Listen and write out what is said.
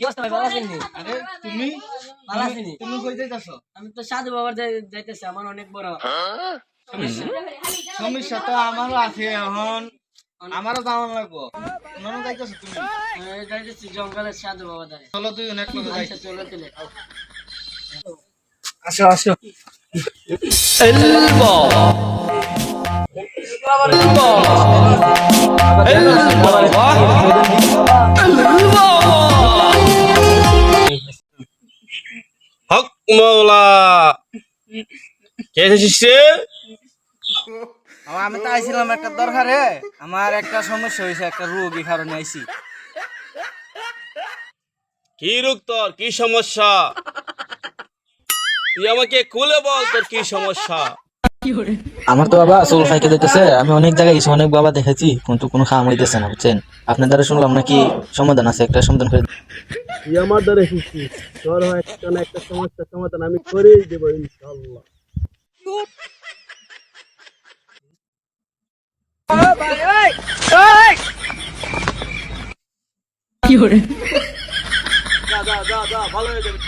কি অবস্থা ভাই, ভালো আছেন নি? আরে তুমি ভালো আছেন নি? তুমি কই যাইতাছো? আমি তো সাধু বাবার যাইতেছি, আমার অনেক বড় সমস্যা। সমস্যা তো আমারও আছে এখন, আমারও যাওয়া লাগবো। কোন যাইতাছো তুমি? যাইতেছি জঙ্গলের সাধু বাবা দ্বারে। চলো তুই অনেক লোক যাই। আচ্ছা চলো তাহলে। আসো আসো। হক মাওলা কে এসেছিস রে? আমি তো আইছিলাম একটা দরকারে, আমার একটা সমস্যা হয়েছে, একটা রোগ, এই কারণে আইছি। কি রোগ তোর? কি সমস্যা? তুই আমাকে খুলে বল তোর কি সমস্যা। আমার তো বাবা চুল ফাইকে দিতেছে। আমি অনেক জায়গায় গেছি, অনেক বাবা দেখেছি, কিন্তু কোনো কাম হইতেছে না, বুঝছেন? আপনার দ্বারা শুনলাম নাকি সমাধান আছে, একটা সমাধান করে তুই আমার দ্বারা এসেছিস, তোর একটা না একটা সমস্যার সমাধান আমি করেই দেবো ইনশাআল্লাহ। যা যা যা যা, ভালো হয়ে যাবে।